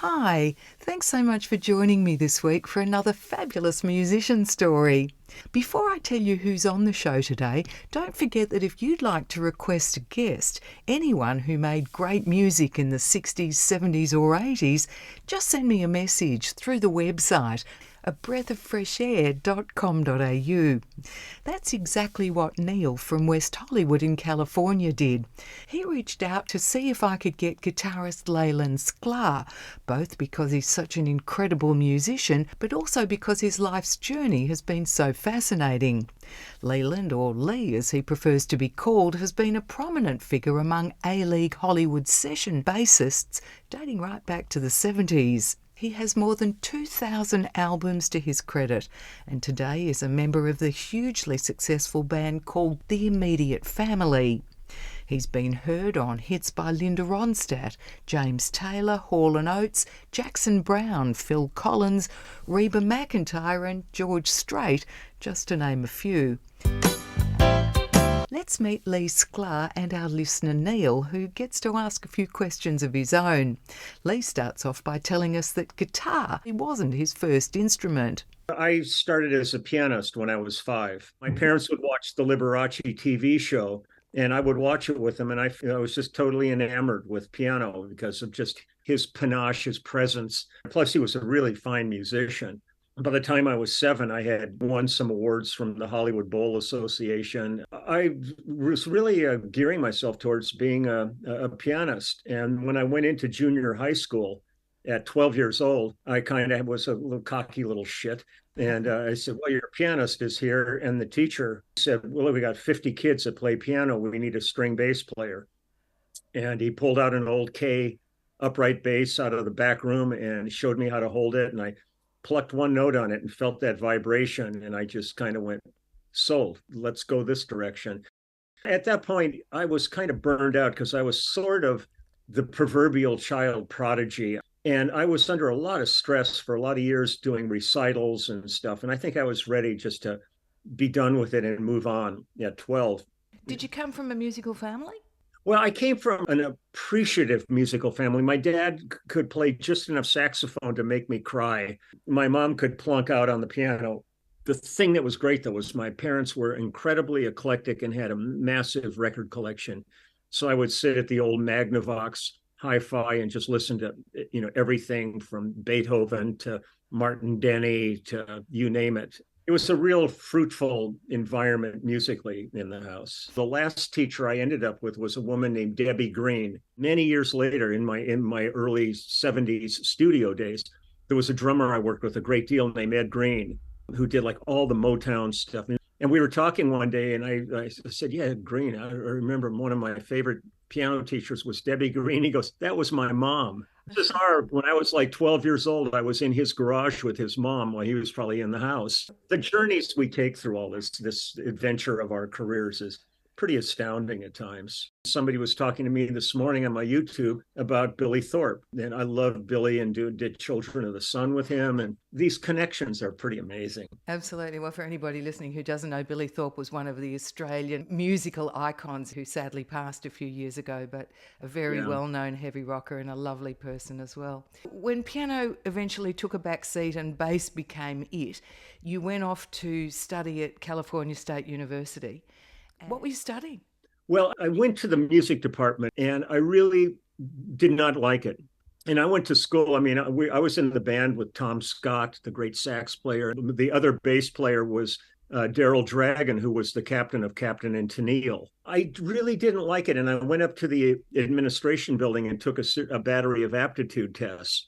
Hi, thanks so much for joining me this week for another fabulous musician story. Before I tell you who's on the show today, don't forget that if you'd like to request a guest, anyone who made great music in the 60s, 70s or 80s, just send me a message through the website abreathofreshair.com.au. That's exactly what Neil from West Hollywood in California did. He reached out to see if I could get guitarist Leland Sklar, both because he's such an incredible musician, but also because his life's journey has been so fascinating. Leland, or Lee as he prefers to be called, has been a prominent figure among A-League Hollywood session bassists dating right back to the 70s. He has more than 2,000 albums to his credit, and today is a member of the hugely successful band called The Immediate Family. He's been heard on hits by Linda Ronstadt, James Taylor, Hall and Oates, Jackson Browne, Phil Collins, Reba McEntire and George Strait, just to name a few. Let's meet Lee Sklar and our listener Neil, who gets to ask a few questions of his own. Lee starts off by telling us that guitar wasn't his first instrument. I started as a pianist when I was 5. My parents would watch the Liberace TV show, and I would watch it with them, and I was just totally enamored with piano because of just his panache, his presence. Plus, he was a really fine musician. By the time I was 7, I had won some awards from the Hollywood Bowl Association. I was really gearing myself towards being a pianist. And when I went into junior high school at 12 years old, I kind of was a little cocky little shit. And I said, well, your pianist is here. And the teacher said, well, we got 50 kids that play piano. We need a string bass player. And he pulled out an old K upright bass out of the back room and showed me how to hold it. And I plucked one note on it and felt that vibration. And I just kind of went, sold, let's go this direction. At that point, I was kind of burned out because I was sort of the proverbial child prodigy. And I was under a lot of stress for a lot of years doing recitals and stuff. And I think I was ready just to be done with it and move on at 12. Did you come from a musical family? Well, I came from an appreciative musical family. My dad could play just enough saxophone to make me cry. My mom could plunk out on the piano. The thing that was great, though, was my parents were incredibly eclectic and had a massive record collection. So I would sit at the old Magnavox hi-fi and just listen to, everything from Beethoven to Martin Denny to you name it. It was a real fruitful environment musically in the house. The last teacher I ended up with was a woman named Debbie Green. Many years later, in my early 70s studio days, there was a drummer I worked with a great deal named Ed Green, who did like all the Motown stuff. And we were talking one day, and I said, yeah, Green. I remember one of my favorite piano teachers was Debbie Green. He goes, that was my mom. This is hard. When I was like 12 years old, I was in his garage with his mom while he was probably in the house. The journeys we take through all this adventure of our careers is pretty astounding at times. Somebody was talking to me this morning on my YouTube about Billy Thorpe, and I love Billy and did Children of the Sun with him, and these connections are pretty amazing. Absolutely. Well, for anybody listening who doesn't know, Billy Thorpe was one of the Australian musical icons who sadly passed a few years ago, but a very well-known heavy rocker and a lovely person as well. When piano eventually took a back seat and bass became it, you went off to study at California State University. What were you studying? Well, I went to the music department and I really did not like it. And I went to school. I mean, I was in the band with Tom Scott, the great sax player. The other bass player was Daryl Dragon, who was the captain of Captain and Tennille. I really didn't like it. And I went up to the administration building and took a battery of aptitude tests.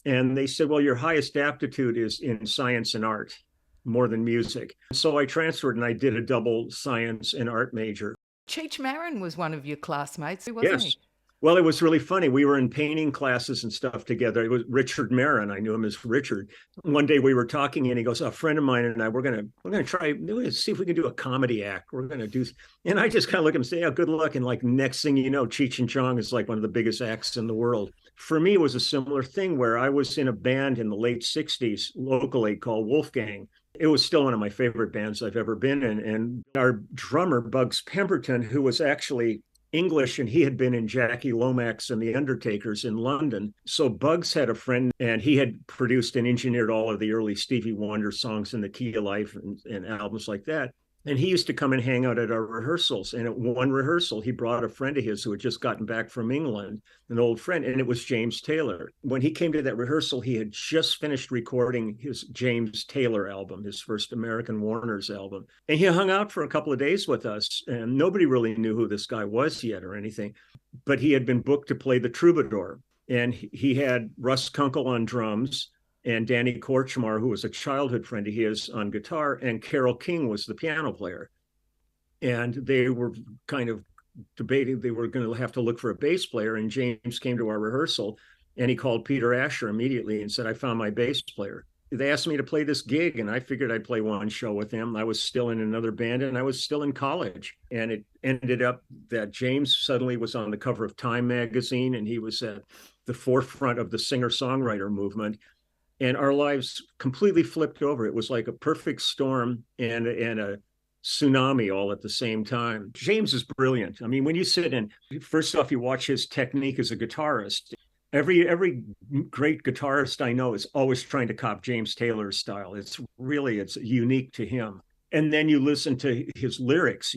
And they said, well, your highest aptitude is in science and art, more than music. So I transferred and I did a double science and art major. Cheech Marin was one of your classmates, wasn't he? Well, it was really funny. We were in painting classes and stuff together. It was Richard Marin. I knew him as Richard. One day we were talking and he goes, a friend of mine and I, we're gonna try, see if we can do a comedy act. We're gonna do, and I just kind of look at him and say, oh, good luck. And like next thing you know, Cheech and Chong is like one of the biggest acts in the world. For me, it was a similar thing where I was in a band in the late 60s locally called Wolfgang. It was still one of my favorite bands I've ever been in. And our drummer, Bugs Pemberton, who was actually English, and he had been in Jackie Lomax and the Undertakers in London. So Bugs had a friend, and he had produced and engineered all of the early Stevie Wonder songs in the Key of Life and albums like that. And he used to come and hang out at our rehearsals. And at one rehearsal, he brought a friend of his who had just gotten back from England, an old friend, and it was James Taylor. When he came to that rehearsal, he had just finished recording his James Taylor album, his first American Warner's album. And he hung out for a couple of days with us, and nobody really knew who this guy was yet or anything. But he had been booked to play the Troubadour. And he had Russ Kunkel on drums, and Danny Korchmar, who was a childhood friend of his, on guitar, and Carole King was the piano player. And they were kind of debating, they were going to have to look for a bass player, and James came to our rehearsal, and he called Peter Asher immediately and said, I found my bass player. They asked me to play this gig, and I figured I'd play one show with him. I was still in another band, and I was still in college. And it ended up that James suddenly was on the cover of Time magazine, and he was at the forefront of the singer-songwriter movement. And our lives completely flipped over. It was like a perfect storm and a tsunami all at the same time. James is brilliant. I mean, when you sit and first off, you watch his technique as a guitarist. Every great guitarist I know is always trying to cop James Taylor's style. It's unique to him. And then you listen to his lyrics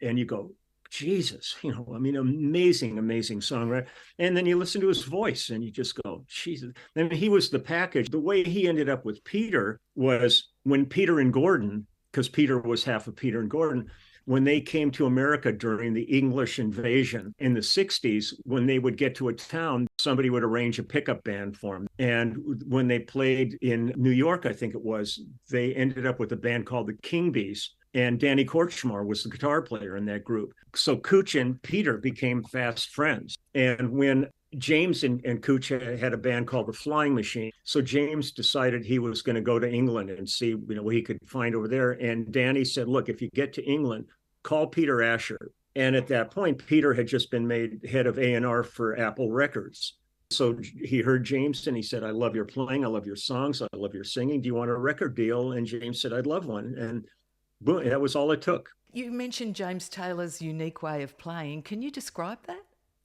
and you go, Jesus, I mean, amazing, amazing songwriter. And then you listen to his voice and you just go, Jesus. I mean, he was the package. The way he ended up with Peter was when Peter and Gordon, because Peter was half of Peter and Gordon, when they came to America during the English invasion in the 60s, when they would get to a town, somebody would arrange a pickup band for them. And when they played in New York, I think it was, they ended up with a band called the King Bees. And Danny Korchmar was the guitar player in that group. So Cooch and Peter became fast friends. And when James and Cooch had a band called the Flying Machine, so James decided he was going to go to England and see what he could find over there. And Danny said, look, if you get to England, call Peter Asher. And at that point, Peter had just been made head of A&R for Apple Records. So he heard James and he said, I love your playing. I love your songs. I love your singing. Do you want a record deal? And James said, I'd love one. And boom, that was all it took. You mentioned James Taylor's unique way of playing. Can you describe that?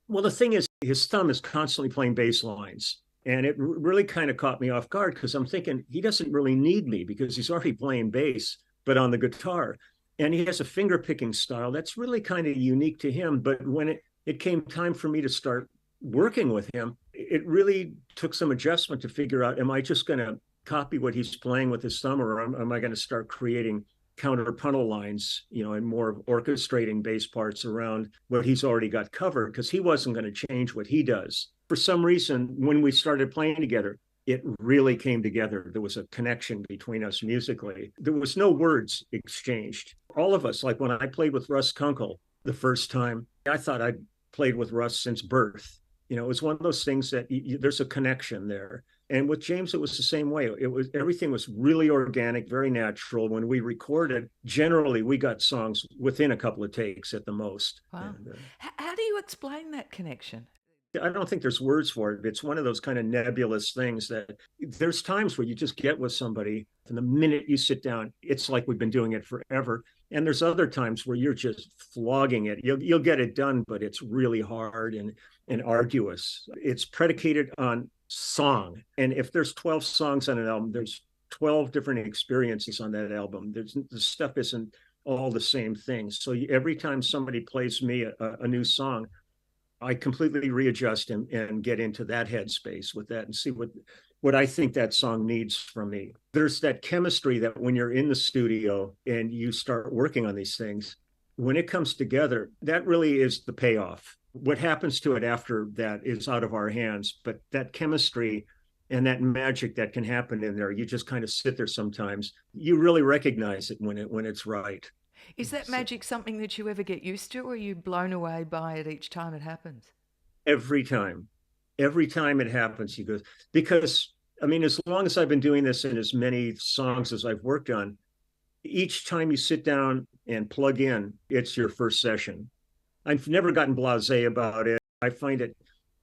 Well, the thing is, his thumb is constantly playing bass lines. And it really kind of caught me off guard because I'm thinking he doesn't really need me because he's already playing bass, but on the guitar. And he has a finger picking style that's really kind of unique to him. But when it came time for me to start working with him, it really took some adjustment to figure out, am I just going to copy what he's playing with his thumb, or am I going to start creating counterpuntal lines, and more of orchestrating bass parts around what he's already got covered, because he wasn't going to change what he does. For some reason, when we started playing together, it really came together. There was a connection between us musically. There was no words exchanged. All of us, like when I played with Russ Kunkel the first time, I thought I'd played with Russ since birth. It was one of those things that there's a connection there. And with James, it was the same way. Everything was really organic, very natural. When we recorded, generally we got songs within a couple of takes at the most. Wow. And, how do you explain that connection? I don't think there's words for it. It's one of those kind of nebulous things that there's times where you just get with somebody, and the minute you sit down, it's like we've been doing it forever. And there's other times where you're just flogging it. You'll get it done, but it's really hard and arduous. It's predicated on song. And if there's 12 songs on an album, there's 12 different experiences on that album. The stuff isn't all the same thing. So every time somebody plays me a new song, I completely readjust and get into that headspace with that and see what I think that song needs from me. There's that chemistry that when you're in the studio and you start working on these things, when it comes together, that really is the payoff. What happens to it after that is out of our hands, but that chemistry and that magic that can happen in there, you just kind of sit there sometimes. You really recognize it when it's right. Is that magic something that you ever get used to, or are you blown away by it each time it happens? Every time it happens, you go, because I mean, as long as I've been doing this and as many songs as I've worked on, each time you sit down and plug in, it's your first session. I've never gotten blasé about it. I find it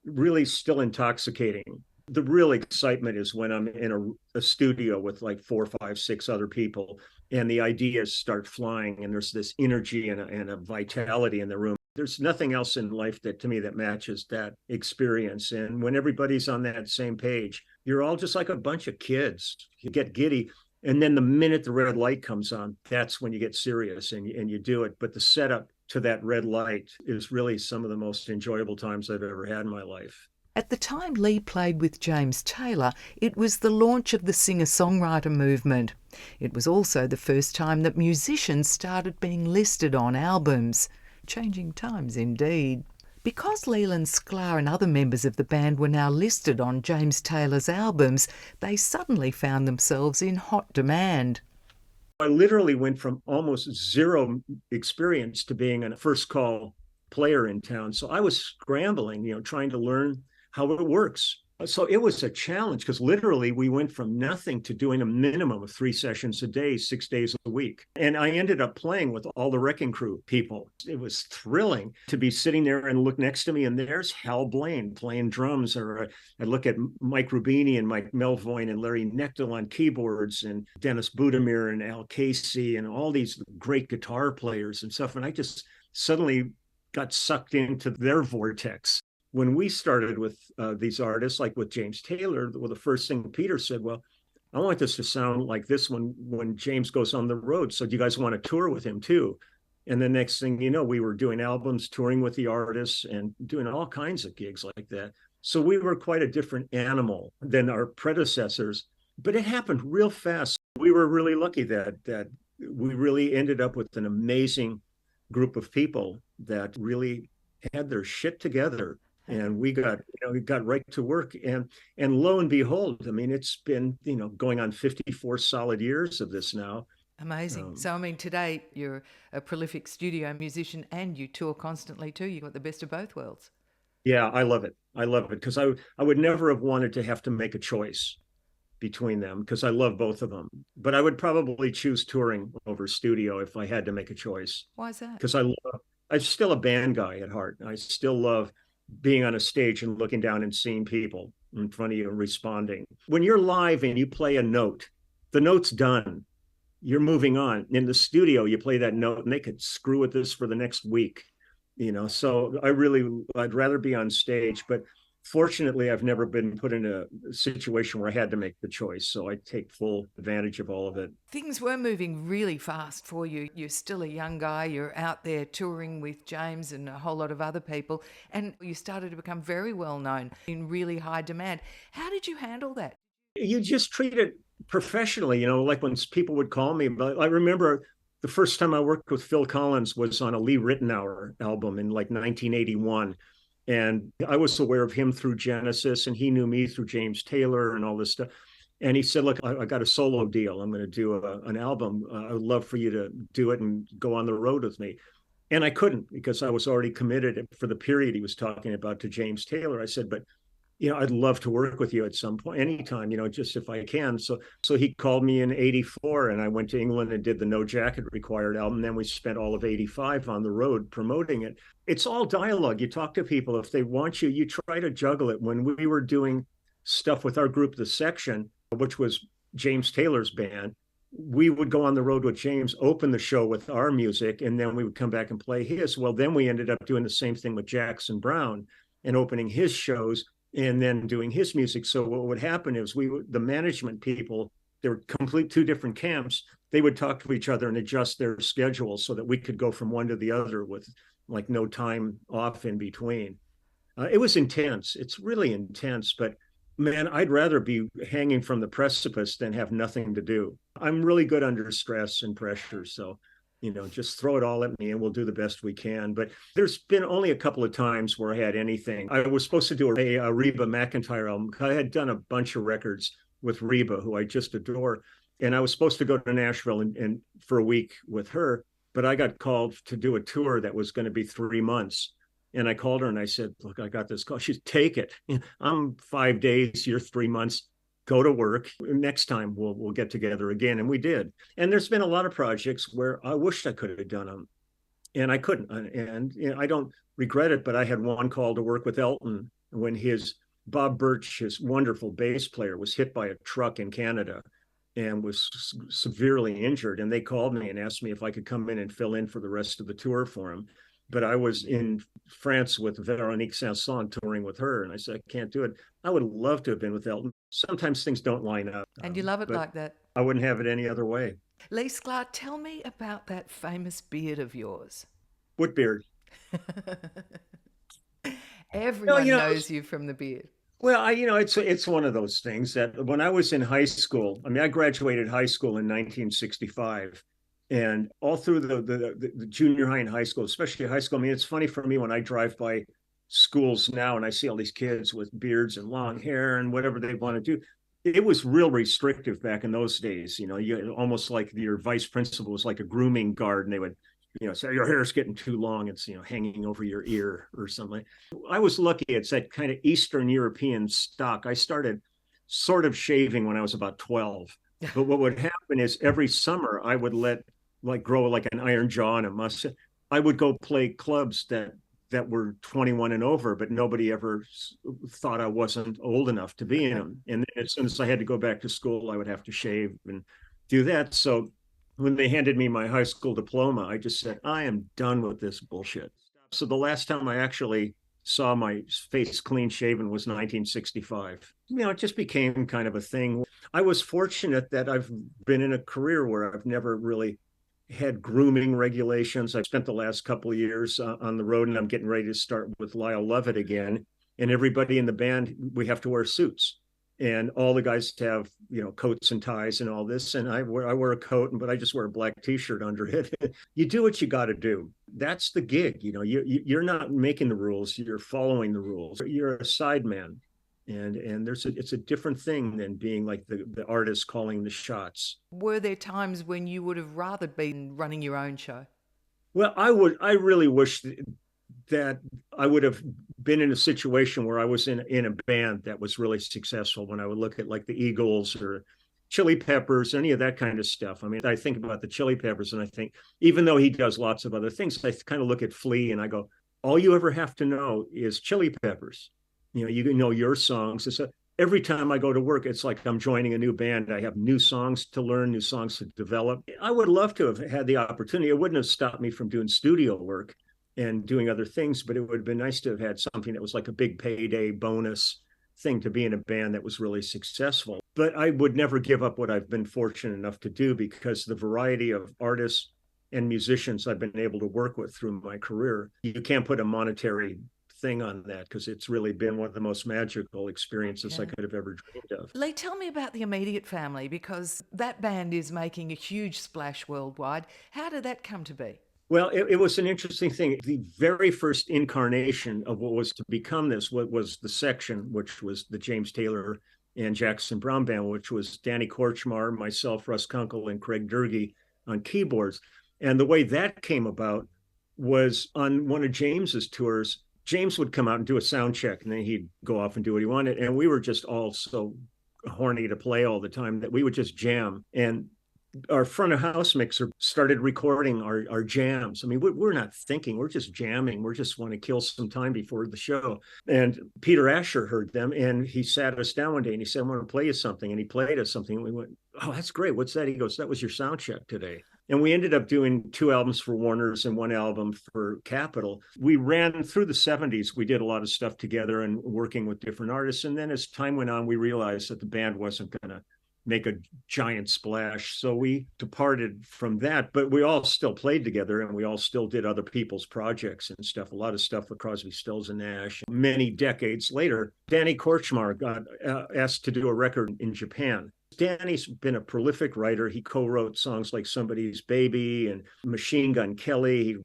really still intoxicating. The real excitement is when I'm in a studio with like 4, 5, 6 other people and the ideas start flying and there's this energy and a vitality in the room. There's nothing else in life that to me that matches that experience. And when everybody's on that same page, you're all just like a bunch of kids. You get giddy. And then the minute the red light comes on, that's when you get serious and you do it. But the setup to that red light is really some of the most enjoyable times I've ever had in my life. At the time Lee played with James Taylor, it was the launch of the singer-songwriter movement. It was also the first time that musicians started being listed on albums. Changing times indeed. Because Leland Sklar and other members of the band were now listed on James Taylor's albums, they suddenly found themselves in hot demand. I literally went from almost zero experience to being a first call player in town. So I was scrambling, trying to learn how it works. So it was a challenge because literally we went from nothing to doing a minimum of 3 sessions a day, 6 days a week. And I ended up playing with all the Wrecking Crew people. It was thrilling to be sitting there and look next to me, and there's Hal Blaine playing drums, or I look at Mike Rubini and Mike Melvoin and Larry Knechtel on keyboards, and Dennis Budimir and Al Casey and all these great guitar players and stuff. And I just suddenly got sucked into their vortex. When we started with these artists, like with James Taylor, well, the first thing Peter said, well, I want this to sound like this when James goes on the road. So do you guys want to tour with him too? And the next thing you know, we were doing albums, touring with the artists, and doing all kinds of gigs like that. So we were quite a different animal than our predecessors, but it happened real fast. We were really lucky that we really ended up with an amazing group of people that really had their shit together. And we got right to work, and lo and behold, I mean, it's been going on 54 solid years of this now. Amazing. So, I mean, today you're a prolific studio musician and you tour constantly too. You've got the best of both worlds. Yeah, I love it. I love it because I would never have wanted to have to make a choice between them because I love both of them. But I would probably choose touring over studio if I had to make a choice. Why is that? Because I'm still a band guy at heart. I still love being on a stage and looking down and seeing people in front of you and responding. When you're live and you play a note, the note's done. You're moving on. In the studio, you play that note and they could screw with this for the next week. So I'd rather be on stage, but fortunately, I've never been put in a situation where I had to make the choice. So I take full advantage of all of it. Things were moving really fast for you. You're still a young guy. You're out there touring with James and a whole lot of other people. And you started to become very well known, in really high demand. How did you handle that? You just treat it professionally, like when people would call me. But I remember the first time I worked with Phil Collins was on a Lee Ritenour album in like 1981. And I was aware of him through Genesis, and he knew me through James Taylor and all this stuff. And he said, look, I got a solo deal. I'm going to do an album. I would love for you to do it and go on the road with me. And I couldn't because I was already committed for the period he was talking about to James Taylor. I said, but I'd love to work with you at some point, anytime, just if I can. So he called me in 84 and I went to England and did the No Jacket Required album. Then we spent all of 85 on the road promoting it. It's all dialogue. You talk to people. If they want you, you try to juggle it. When we were doing stuff with our group, The Section, which was James Taylor's band, we would go on the road with James, open the show with our music, and then we would come back and play his. Well, then we ended up doing the same thing with Jackson Browne and opening his shows and then doing his music. So what would happen is the management people, they were two different camps. They would talk to each other and adjust their schedules so that we could go from one to the other with like no time off in between. It was intense. It's really intense, but man, I'd rather be hanging from the precipice than have nothing to do. I'm really good under stress and pressure. So just throw it all at me and we'll do the best we can. But there's been only a couple of times where I had anything. I was supposed to do a Reba McEntire album. I had done a bunch of records with Reba, who I just adore. And I was supposed to go to Nashville and for a week with her, but I got called to do a tour that was going to be 3 months. And I called her and I said, look, I got this call. She said, take it. I'm 5 days, you're 3 months. Go to work. Next time we'll get together again. And we did. And there's been a lot of projects where I wished I could have done them and I couldn't. And I don't regret it, but I had one call to work with Elton when Bob Birch, his wonderful bass player, was hit by a truck in Canada and was severely injured. And they called me and asked me if I could come in and fill in for the rest of the tour for him. but I was in France with Veronique Sanson touring with her, and I said, I can't do it. I would love to have been with Elton. Sometimes things don't line up, And you love it but like that. I wouldn't have it any other way. Lee Sklar, tell me about that famous beard of yours. Woodbeard. No, Everyone knows you from the beard. well, it's one of those things that when I was in high school, I mean, I graduated high school in 1965, and all through the junior high and high school, especially high school. I mean, it's funny for me when I drive by schools now and I see all these kids with beards and long hair and whatever they want to do. It was real restrictive back in those days. You almost like your vice principal was like a grooming guard, and they would, say your hair's getting too long. It's hanging over your ear or something. I was lucky. It's that kind of Eastern European stock. I started sort of shaving when I was about 12. But what would happen is every summer I would let like grow like an iron jaw and a mustache. I would go play clubs that were 21 and over, but nobody ever thought I wasn't old enough to be in them. And as soon as I had to go back to school, I would have to shave and do that. So when they handed me my high school diploma, I just said, I am done with this bullshit. So the last time I actually saw my face clean shaven was 1965. It just became kind of a thing. I was fortunate that I've been in a career where I've never really had grooming regulations. I've spent the last couple of years on the road, and I'm getting ready to start with Lyle Lovett again. And everybody in the band, we have to wear suits. And all the guys have, coats and ties and all this. And I wear a coat, but I just wear a black T-shirt under it. You do what you got to do. That's the gig. You're not making the rules. You're following the rules. You're a sideman. And it's a different thing than being like the artist calling the shots. Were there times when you would have rather been running your own show? Well, I really wish that I would have been in a situation where I was in a band that was really successful. When I would look at like the Eagles or Chili Peppers, any of that kind of stuff. I mean, I think about the Chili Peppers and I think, even though he does lots of other things, I kind of look at Flea and I go, all you ever have to know is Chili Peppers. You can know your songs. So every time I go to work, it's like I'm joining a new band. I have new songs to learn, new songs to develop. I would love to have had the opportunity. It wouldn't have stopped me from doing studio work and doing other things, but it would have been nice to have had something that was like a big payday bonus thing to be in a band that was really successful. But I would never give up what I've been fortunate enough to do, because the variety of artists and musicians I've been able to work with through my career, you can't put a monetary thing on that, because it's really been one of the most magical experiences I could have ever dreamed of. Lee, tell me about the immediate family, because that band is making a huge splash worldwide. How did that come to be? Well, it was an interesting thing. The very first incarnation of what was to become this, what was the section, which was the James Taylor and Jackson Browne band, which was Danny Korchmar, myself, Russ Kunkel, and Craig Durgee on keyboards. And the way that came about was on one of James's tours. James would come out and do a sound check, and then he'd go off and do what he wanted. And we were just all so horny to play all the time that we would just jam. And our front of house mixer started recording our jams. I mean, we're not thinking, we're just jamming. We just want to kill some time before the show. And Peter Asher heard them, and he sat us down one day and he said, I want to play you something. And he played us something. And we went, oh, that's great. What's that? He goes, that was your sound check today. And we ended up doing 2 albums for Warner's and 1 album for Capitol. We ran through the 70s. We did a lot of stuff together and working with different artists. And then as time went on, we realized that the band wasn't going to make a giant splash. So we departed from that, but we all still played together, and we all still did other people's projects and stuff, a lot of stuff with Crosby, Stills and Nash. Many decades later, Danny Korchmar got asked to do a record in Japan. Danny's been a prolific writer. He co-wrote songs like Somebody's Baby and Machine Gun Kelly.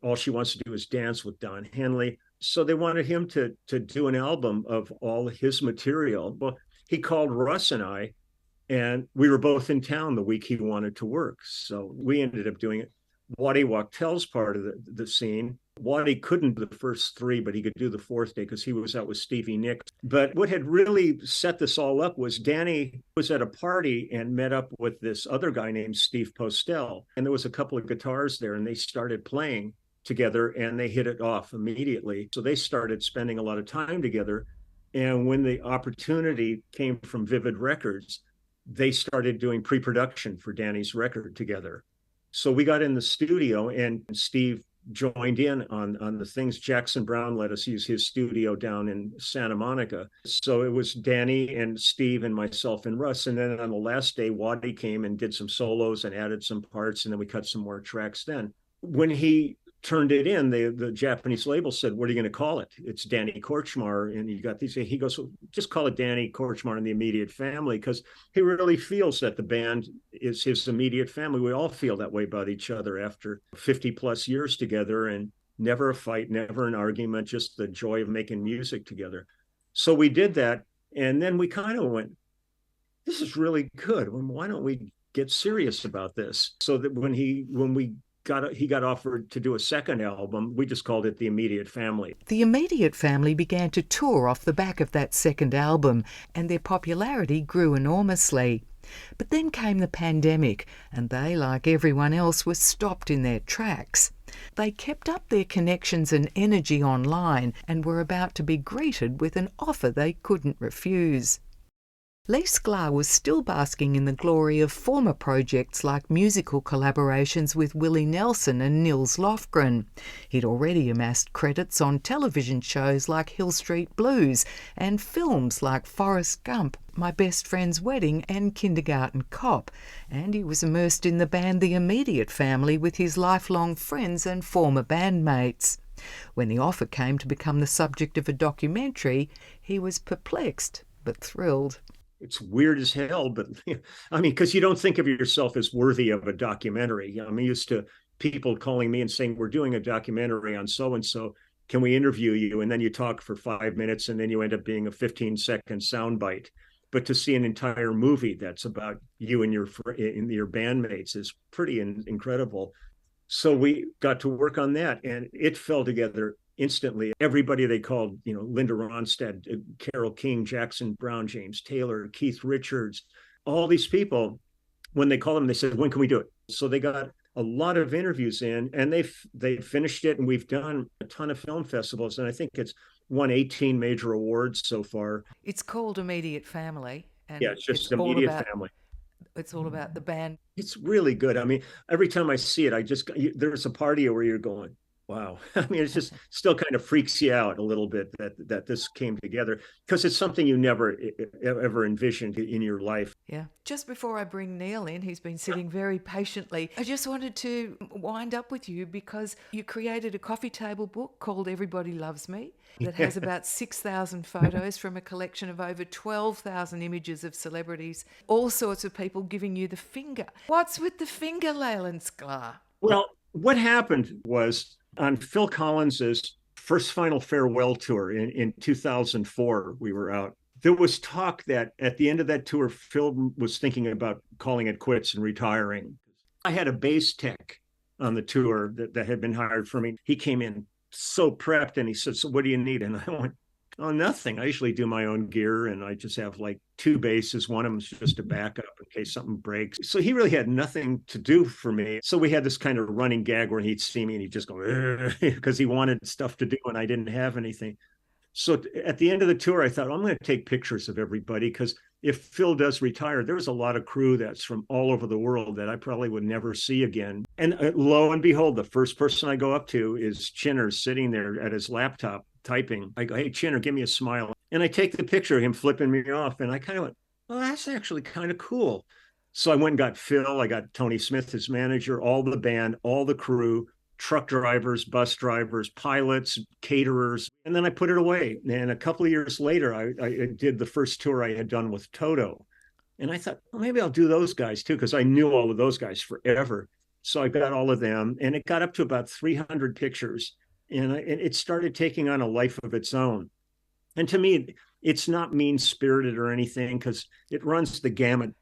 All She Wants to Do Is Dance with Don Henley. So they wanted him to do an album of all his material. Well, he called Russ and I, and we were both in town the week he wanted to work. So we ended up doing it. Waddy Wachtel's part of the scene. Waddy couldn't do the first 3, but he could do the 4th day because he was out with Stevie Nicks. But what had really set this all up was Danny was at a party and met up with this other guy named Steve Postel. And there was a couple of guitars there, and they started playing together, and they hit it off immediately. So they started spending a lot of time together. And when the opportunity came from Vivid Records, they started doing pre-production for Danny's record together. So we got in the studio, and Steve joined in on the things. Jackson Browne let us use his studio down in Santa Monica. So it was Danny and Steve and myself and Russ. And then on the last day, Waddy came and did some solos and added some parts, and then we cut some more tracks then. When he turned it in, the Japanese label said, "What are you going to call it?" It's Danny Kortchmar, and you got these. He goes, well, "Just call it Danny Kortchmar and the Immediate Family," because he really feels that the band is his immediate family. We all feel that way about each other after 50 plus years together, and never a fight, never an argument, just the joy of making music together. So we did that, and then we kind of went, "This is really good. Why don't we get serious about this?" So that when we got offered to do a second album, we just called it The Immediate Family. The Immediate Family began to tour off the back of that second album, and their popularity grew enormously. But then came the pandemic, and they, like everyone else, were stopped in their tracks. They kept up their connections and energy online and were about to be greeted with an offer they couldn't refuse. Lee Sklar was still basking in the glory of former projects like musical collaborations with Willie Nelson and Nils Lofgren. He'd already amassed credits on television shows like Hill Street Blues and films like Forrest Gump, My Best Friend's Wedding and Kindergarten Cop, and he was immersed in the band The Immediate Family with his lifelong friends and former bandmates. When the offer came to become the subject of a documentary, he was perplexed but thrilled. It's weird as hell, but I mean, because you don't think of yourself as worthy of a documentary. I'm used to people calling me and saying, "We're doing a documentary on so-and-so. Can we interview you?" And then you talk for 5 minutes, and then you end up being a 15-second soundbite. But to see an entire movie that's about you and your bandmates is pretty incredible. So we got to work on that, and it fell together instantly. Everybody they called, Linda Ronstadt, Carole King, Jackson Browne, James Taylor, Keith Richards, all these people, when they called them, they said, "When can we do it?" So they got a lot of interviews in, and they finished it, and we've done a ton of film festivals, and I think it's won 18 major awards so far. It's called Immediate Family, and Yeah, it's just Immediate Family. It's all about the band. It's really good. I mean, every time I see it, there's a party where you're going, wow. I mean, it's just still kind of freaks you out a little bit that this came together, because it's something you never ever envisioned in your life. Yeah. Just before I bring Neil in, he's been sitting very patiently, I just wanted to wind up with you because you created a coffee table book called Everybody Loves Me that has about 6,000 photos from a collection of over 12,000 images of celebrities, all sorts of people giving you the finger. What's with the finger, Leland Sklar? Well, what happened was, on Phil Collins's first final farewell tour in 2004, we were out. There was talk that at the end of that tour, Phil was thinking about calling it quits and retiring. I had a bass tech on the tour that had been hired for me. He came in so prepped, and he said, "So what do you need?" And I went, "Oh, nothing. I usually do my own gear, and I just have like 2 basses. One of them's just a backup in case something breaks." So he really had nothing to do for me. So we had this kind of running gag where he'd see me and he'd just go, because he wanted stuff to do and I didn't have anything. So at the end of the tour, I thought, I'm going to take pictures of everybody, because if Phil does retire, there's a lot of crew that's from all over the world that I probably would never see again. And lo and behold, the first person I go up to is Chinner, sitting there at his laptop typing. I go, "Hey, Chinner, give me a smile." And I take the picture of him flipping me off, and I kind of went, "Well, that's actually kind of cool." So I went and got Phil. I got Tony Smith, his manager, all the band, all the crew, truck drivers, bus drivers, pilots, caterers, and then I put it away. And a couple of years later, I did the first tour I had done with Toto. And I thought, well, maybe I'll do those guys too, because I knew all of those guys forever. So I got all of them, and it got up to about 300 pictures. And it started taking on a life of its own. And to me, it's not mean-spirited or anything, because it runs the gamut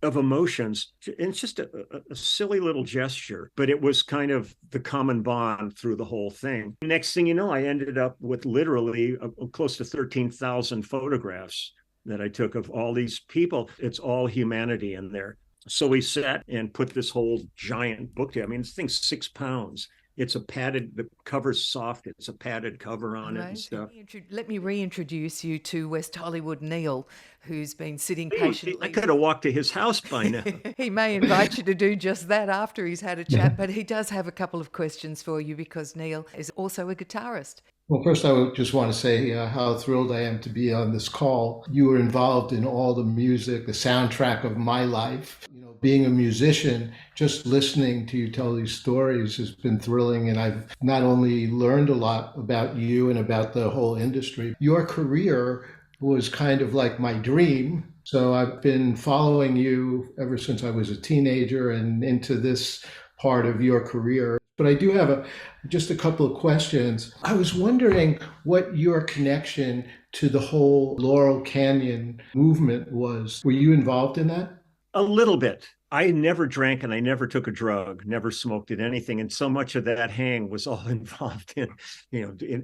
of emotions. It's just a silly little gesture, but it was kind of the common bond through the whole thing. Next thing you know, I ended up with literally close to 13,000 photographs that I took of all these people. It's all humanity in there. So we sat and put this whole giant book together. I mean, this thing's 6 pounds. It's a padded, the cover's soft. It's a padded cover on it and Amazing. stuff. Let me reintroduce you to West Hollywood Neil, who's been sitting I patiently. could have walked to his house by now. He may invite you to do just that after he's had a chat, but he does have a couple of questions for you because Neil is also a guitarist. Well, first, I would just want to say how thrilled I am to be on this call. You were involved in all the music, the soundtrack of my life. You know, being a musician, just listening to you tell these stories has been thrilling. And I've not only learned a lot about you and about the whole industry, your career was kind of like my dream. So I've been following you ever since I was a teenager and into this part of your career. But I do have just a couple of questions. I was wondering what your connection to the whole Laurel Canyon movement was. Were you involved in that? A little bit. I never drank and I never took a drug, never smoked at anything. And so much of that hang was all involved in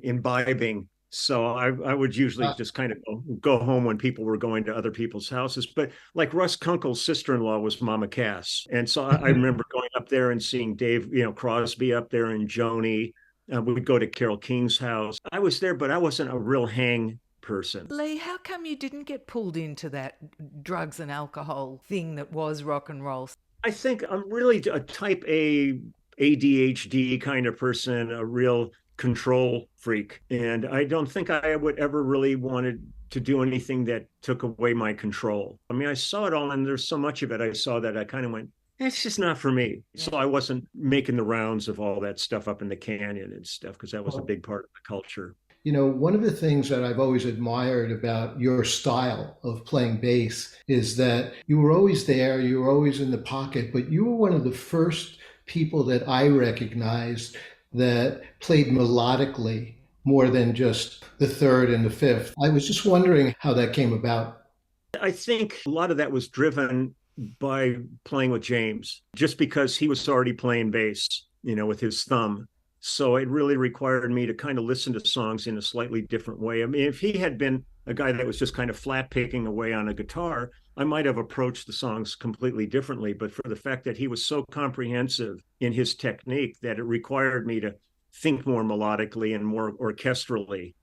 imbibing. So I would usually just kind of go home when people were going to other people's houses. But like Russ Kunkel's sister-in-law was Mama Cass. And so I remember going up there and seeing Dave, Crosby up there and Joni. We'd go to Carole King's house. I was there, but I wasn't a real hang person. Lee, how come you didn't get pulled into that drugs and alcohol thing that was rock and roll? I think I'm really a type A ADHD kind of person, a real control freak. And I don't think I would ever really wanted to do anything that took away my control. I mean, I saw it all and there's so much of it I saw that I kind of went, it's just not for me. Yeah. So I wasn't making the rounds of all that stuff up in the canyon and stuff because that was a big part of the culture. You know, one of the things that I've always admired about your style of playing bass is that you were always there, you were always in the pocket, but you were one of the first people that I recognized that played melodically more than just the third and the fifth. I was just wondering how that came about. I think a lot of that was driven by playing with James, just because he was already playing bass, with his thumb. So it really required me to kind of listen to songs in a slightly different way. I mean, if he had been a guy that was just kind of flat picking away on a guitar, I might have approached the songs completely differently. But for the fact that he was so comprehensive in his technique that it required me to think more melodically and more orchestrally.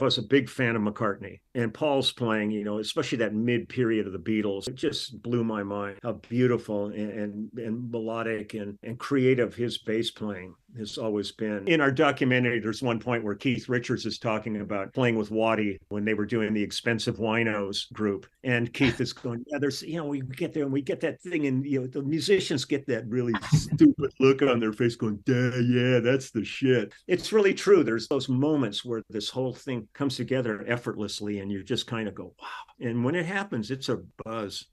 I was a big fan of McCartney and Paul's playing, especially that mid period of the Beatles. It just blew my mind how beautiful and melodic and creative his bass playing has always been. In our documentary, there's one point where Keith Richards is talking about playing with Waddy when they were doing the Expensive Winos group. And Keith is going, yeah, there's, we get there and we get that thing. And, the musicians get that really stupid look on their face going, yeah, that's the shit. It's really true. There's those moments where this whole thing comes together effortlessly and you just kind of go, wow. And when it happens, it's a buzz.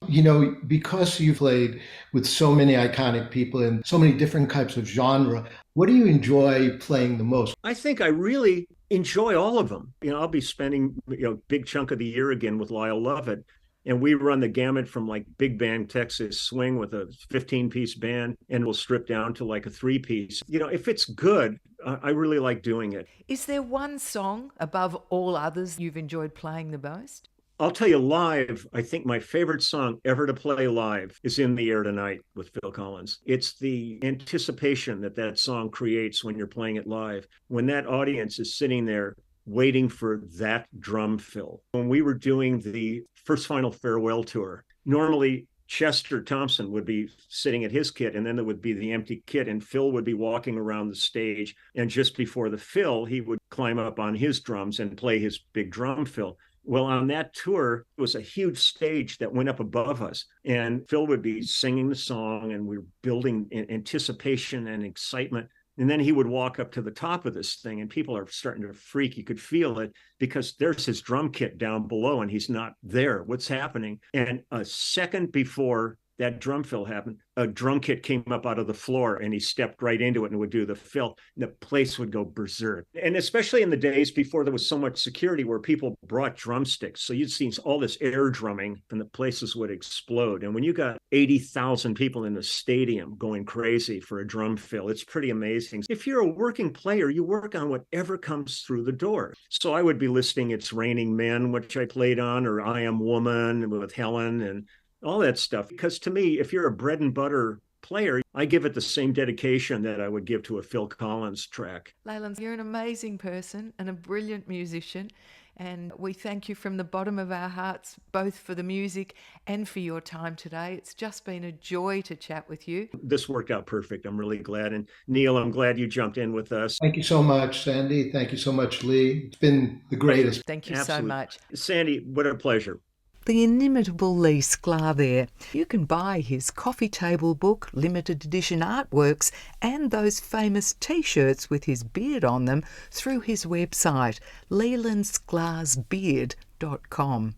Because you played with so many iconic people and so many different types of genre, what do you enjoy playing the most? I think I really enjoy all of them. I'll be spending a big chunk of the year again with Lyle Lovett. And we run the gamut from like big band Texas swing with a 15-piece band, and we'll strip down to like a 3-piece. If it's good, I really like doing it. Is there one song above all others you've enjoyed playing the most? I'll tell you live, I think my favorite song ever to play live is In the Air Tonight with Phil Collins. It's the anticipation that song creates when you're playing it live. When that audience is sitting there waiting for that drum fill. When we were doing the First Final Farewell tour, normally Chester Thompson would be sitting at his kit, and then there would be the empty kit, and Phil would be walking around the stage. And just before the fill, he would climb up on his drums and play his big drum fill. Well, on that tour, it was a huge stage that went up above us, and Phil would be singing the song, and we were building anticipation and excitement. And then he would walk up to the top of this thing, and people are starting to freak. You could feel it because there's his drum kit down below, and he's not there. What's happening? And a second before that drum fill happened, a drum kit came up out of the floor and he stepped right into it and would do the fill. And the place would go berserk. And especially in the days before there was so much security where people brought drumsticks. So you'd see all this air drumming and the places would explode. And when you got 80,000 people in the stadium going crazy for a drum fill, it's pretty amazing. If you're a working player, you work on whatever comes through the door. So I would be listing It's Raining Men, which I played on, or I Am Woman with Helen and all that stuff. Because to me, if you're a bread and butter player, I give it the same dedication that I would give to a Phil Collins track. Leland, you're an amazing person and a brilliant musician, and we thank you from the bottom of our hearts, both for the music and for your time today. It's just been a joy to chat with you. This worked out perfect. I'm really glad. And Neil, I'm glad you jumped in with us. Thank you so much, Sandy. Thank you so much, Lee. It's been the greatest. Thank you Absolutely. so much. Sandy, what a pleasure. The inimitable Lee Sklar there. You can buy his coffee table book, limited edition artworks, and those famous T-shirts with his beard on them through his website, lelandsklar'sbeard.com.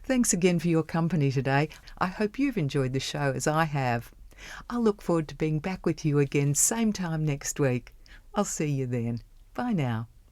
Thanks again for your company today. I hope you've enjoyed the show as I have. I look forward to being back with you again same time next week. I'll see you then. Bye now.